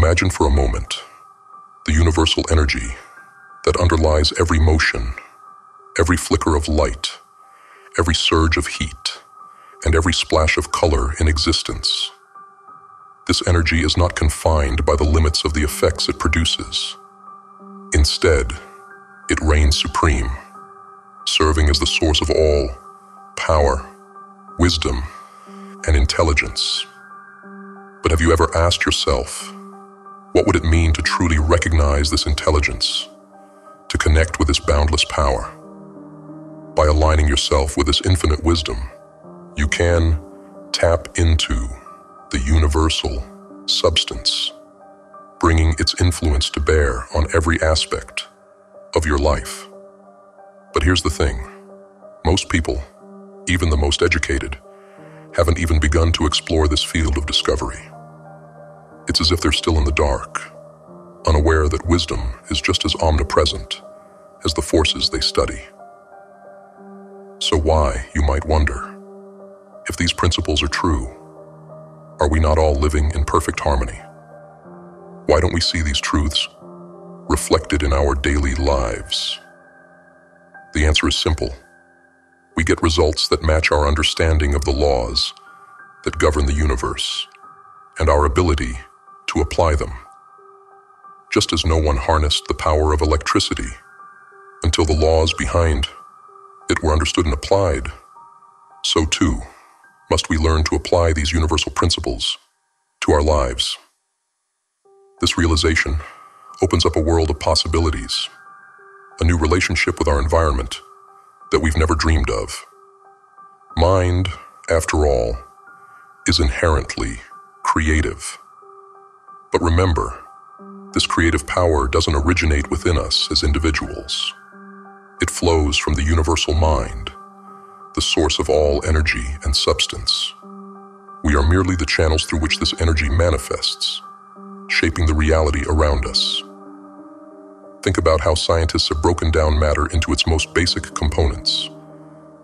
Imagine for a moment the universal energy that underlies every motion, every flicker of light, every surge of heat, and every splash of color in existence. This energy is not confined by the limits of the effects it produces. Instead, it reigns supreme, serving as the source of all power, wisdom, and intelligence. But have you ever asked yourself, what would it mean to truly recognize this intelligence, to connect with this boundless power? By aligning yourself with this infinite wisdom, you can tap into the universal substance, bringing its influence to bear on every aspect of your life. But here's the thing, most people, even the most educated, haven't even begun to explore this field of discovery. It's as if they're still in the dark, unaware that wisdom is just as omnipresent as the forces they study. So why, you might wonder, if these principles are true, are we not all living in perfect harmony? Why don't we see these truths reflected in our daily lives? The answer is simple. We get results that match our understanding of the laws that govern the universe and our ability to apply them. Just as no one harnessed the power of electricity until the laws behind it were understood and applied, so too must we learn to apply these universal principles to our lives. This realization opens up a world of possibilities, a new relationship with our environment that we've never dreamed of. Mind, after all, is inherently creative. But remember, this creative power doesn't originate within us as individuals. It flows from the universal mind, the source of all energy and substance. We are merely the channels through which this energy manifests, shaping the reality around us. Think about how scientists have broken down matter into its most basic components: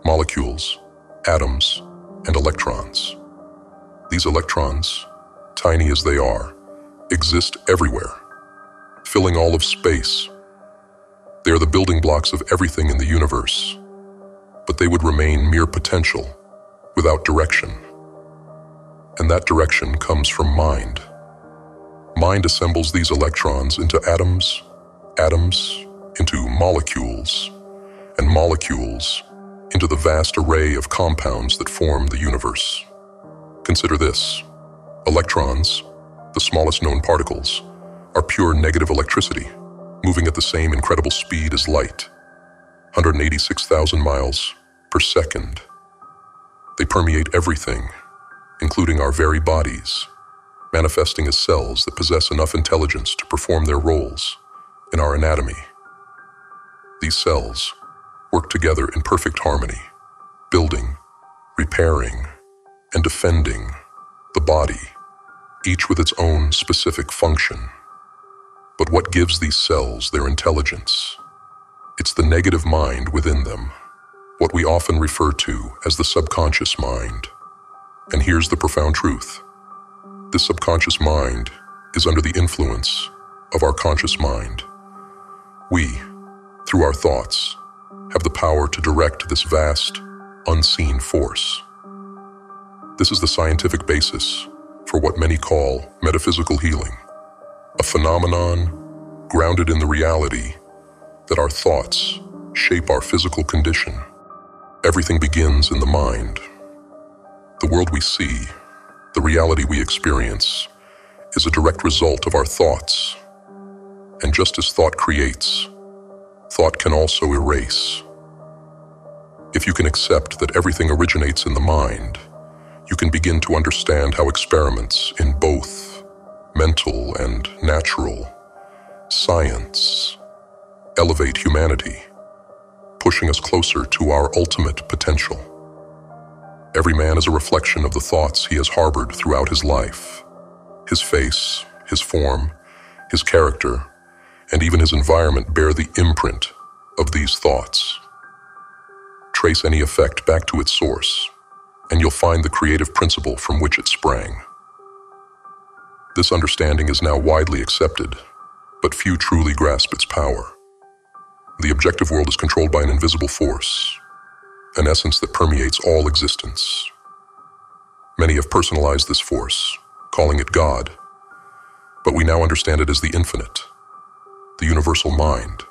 molecules, atoms, and electrons. These electrons, tiny as they are, exist everywhere, filling all of space. They are the building blocks of everything in the universe, but they would remain mere potential without direction. And that direction comes from mind. Mind assembles these electrons into atoms, atoms into molecules, and molecules into the vast array of compounds that form the universe. Consider this. Electrons, the smallest known particles, are pure negative electricity, moving at the same incredible speed as light, 186,000 miles per second. They permeate everything, including our very bodies, manifesting as cells that possess enough intelligence to perform their roles in our anatomy. These cells work together in perfect harmony, building, repairing, and defending the body, each with its own specific function. But what gives these cells their intelligence? It's the negative mind within them, what we often refer to as the subconscious mind. And here's the profound truth. This subconscious mind is under the influence of our conscious mind. We, through our thoughts, have the power to direct this vast, unseen force. This is the scientific basis for what many call metaphysical healing, a phenomenon grounded in the reality that our thoughts shape our physical condition. Everything begins in the mind. The world we see, the reality we experience, is a direct result of our thoughts. And just as thought creates, thought can also erase. If you can accept that everything originates in the mind, you can begin to understand how experiments in both mental and natural science elevate humanity, pushing us closer to our ultimate potential. Every man is a reflection of the thoughts he has harbored throughout his life. His face, his form, his character, and even his environment bear the imprint of these thoughts. Trace any effect back to its source, and you'll find the creative principle from which it sprang. This understanding is now widely accepted, but few truly grasp its power. The objective world is controlled by an invisible force, an essence that permeates all existence. Many have personalized this force, calling it God, but we now understand it as the infinite, the universal mind.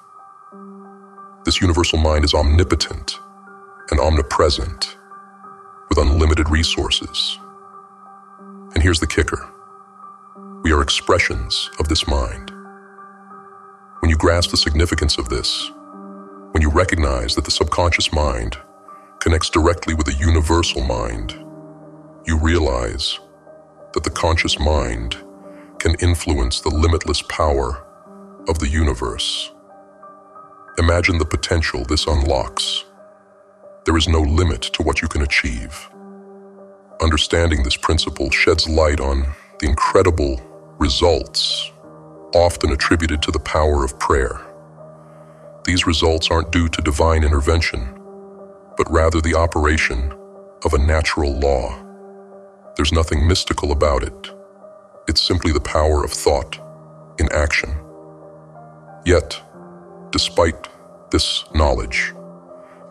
This universal mind is omnipotent and omnipresent, with unlimited resources. And here's the kicker. We are expressions of this mind. When you grasp the significance of this, when you recognize that the subconscious mind connects directly with the universal mind, you realize that the conscious mind can influence the limitless power of the universe. Imagine the potential this unlocks. There is no limit to what you can achieve. Understanding this principle sheds light on the incredible results often attributed to the power of prayer. These results aren't due to divine intervention, but rather the operation of a natural law. There's nothing mystical about it. It's simply the power of thought in action. Yet, despite this knowledge,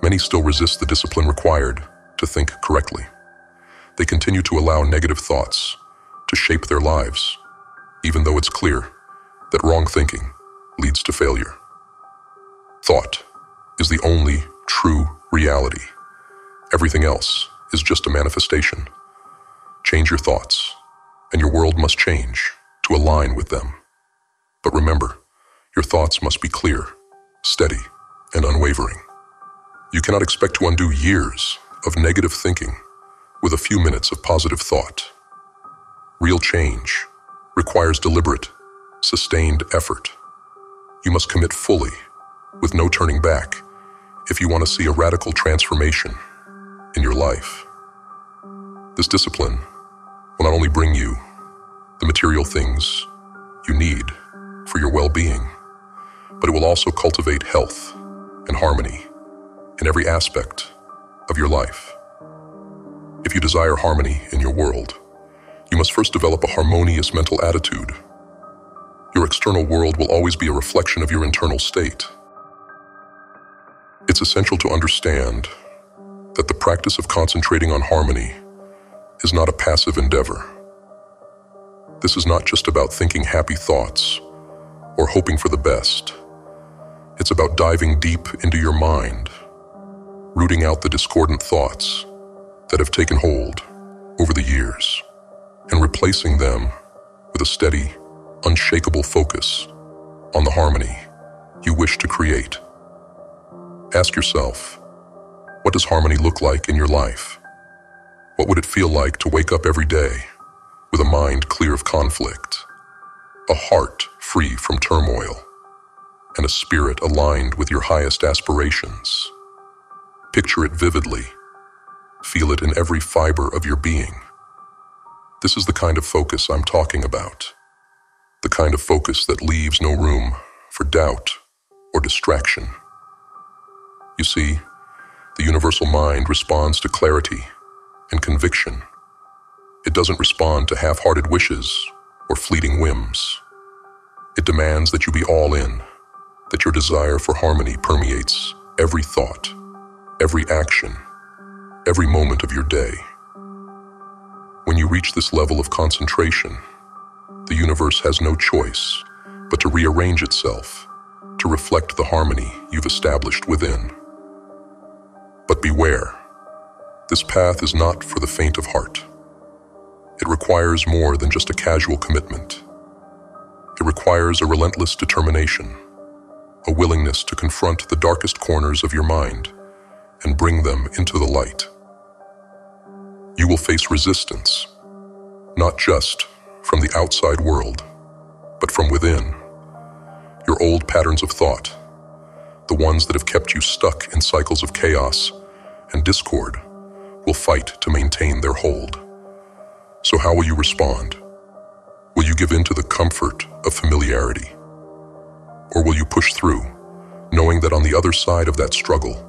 many still resist the discipline required to think correctly. They continue to allow negative thoughts to shape their lives, even though it's clear that wrong thinking leads to failure. Thought is the only true reality. Everything else is just a manifestation. Change your thoughts, and your world must change to align with them. But remember, your thoughts must be clear, steady, and unwavering. You cannot expect to undo years of negative thinking with a few minutes of positive thought. Real change requires deliberate, sustained effort. You must commit fully, with no turning back, if you want to see a radical transformation in your life. This discipline will not only bring you the material things you need for your well-being, but it will also cultivate health and harmony in every aspect of your life. If you desire harmony in your world, you must first develop a harmonious mental attitude. Your external world will always be a reflection of your internal state. It's essential to understand that the practice of concentrating on harmony is not a passive endeavor. This is not just about thinking happy thoughts or hoping for the best. It's about diving deep into your mind, rooting out the discordant thoughts that have taken hold over the years, and replacing them with a steady, unshakable focus on the harmony you wish to create. Ask yourself, what does harmony look like in your life? What would it feel like to wake up every day with a mind clear of conflict, a heart free from turmoil, and a spirit aligned with your highest aspirations? Picture it vividly. Feel it in every fiber of your being. This is the kind of focus I'm talking about. The kind of focus that leaves no room for doubt or distraction. You see, the universal mind responds to clarity and conviction. It doesn't respond to half-hearted wishes or fleeting whims. It demands that you be all in, that your desire for harmony permeates every thought, every action, every moment of your day. When you reach this level of concentration, the universe has no choice but to rearrange itself to reflect the harmony you've established within. But beware, this path is not for the faint of heart. It requires more than just a casual commitment. It requires a relentless determination, a willingness to confront the darkest corners of your mind and bring them into the light. You will face resistance, not just from the outside world, but from within. Your old patterns of thought, the ones that have kept you stuck in cycles of chaos and discord, will fight to maintain their hold. So how will you respond? Will you give in to the comfort of familiarity? Or will you push through, knowing that on the other side of that struggle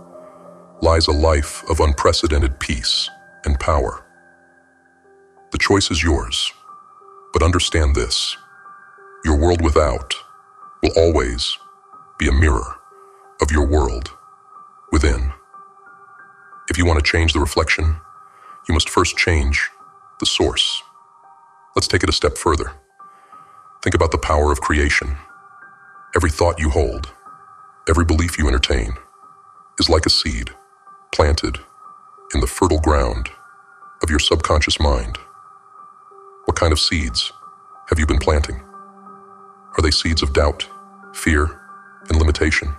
lies a life of unprecedented peace and power? The choice is yours, But understand this, your world without will always be a mirror of your world within. If you want to change the reflection, you must first change the source. Let's take it a step further. Think about the power of creation. Every thought you hold, every belief you entertain, is like a seed planted in the fertile ground of your subconscious mind. What kind of seeds have you been planting? Are they seeds of doubt, fear, and limitation?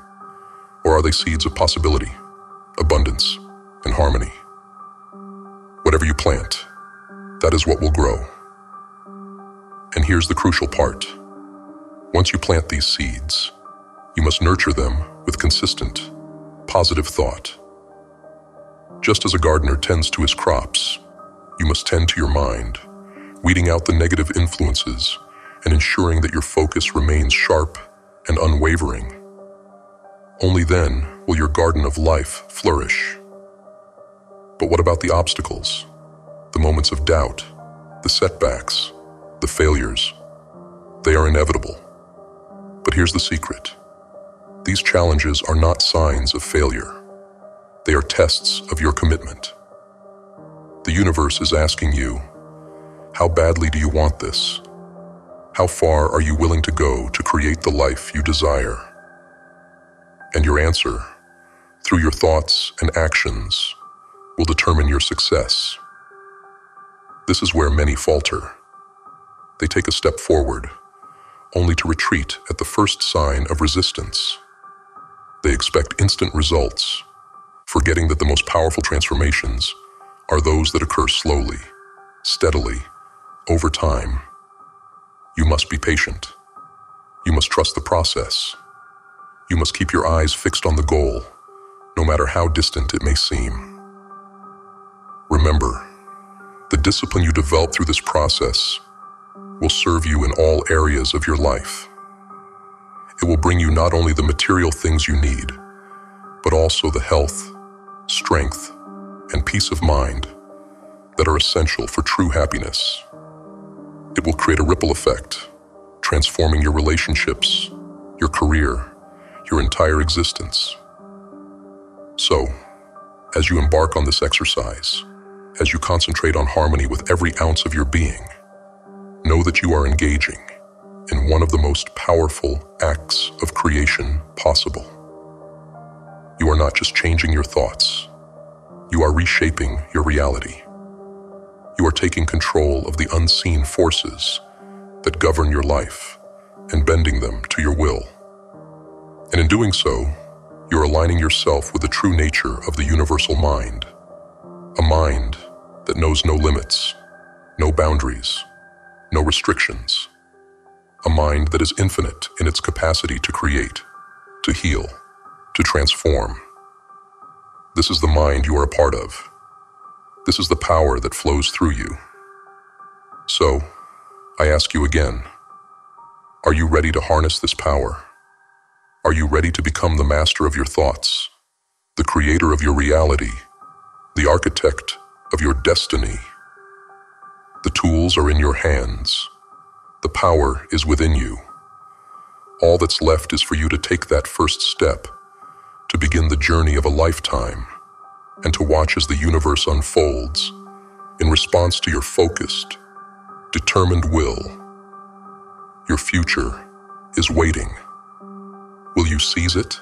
Or are they seeds of possibility, abundance, and harmony? Whatever you plant, that is what will grow. And here's the crucial part. Once you plant these seeds, you must nurture them with consistent, positive thought. Just as a gardener tends to his crops, you must tend to your mind, weeding out the negative influences and ensuring that your focus remains sharp and unwavering. Only then will your garden of life flourish. But what about the obstacles, the moments of doubt, the setbacks, the failures? They are inevitable. But here's the secret. These challenges are not signs of failure. They are tests of your commitment. The universe is asking you, how badly do you want this? How far are you willing to go to create the life you desire? And your answer, through your thoughts and actions, will determine your success. This is where many falter. They take a step forward, only to retreat at the first sign of resistance. They expect instant results, forgetting that the most powerful transformations are those that occur slowly, steadily, over time. You must be patient. You must trust the process. You must keep your eyes fixed on the goal, no matter how distant it may seem. Remember, the discipline you develop through this process will serve you in all areas of your life. It will bring you not only the material things you need, but also the health, strength, and peace of mind that are essential for true happiness. It will create a ripple effect, transforming your relationships, your career, your entire existence. So, as you embark on this exercise, as you concentrate on harmony with every ounce of your being, know that you are engaging in one of the most powerful acts of creation possible. You are not just changing your thoughts, you are reshaping your reality. You are taking control of the unseen forces that govern your life and bending them to your will. And in doing so, you're aligning yourself with the true nature of the universal mind, a mind that knows no limits, no boundaries, no restrictions, a mind that is infinite in its capacity to create, to heal, to transform. This is the mind you are a part of. This is the power that flows through you. So, I ask you again, are you ready to harness this power? Are you ready to become the master of your thoughts, the creator of your reality, the architect of your destiny? The tools are in your hands. The power is within you. All that's left is for you to take that first step, to begin the journey of a lifetime, and to watch as the universe unfolds in response to your focused, determined will. Your future is waiting. Will you seize it?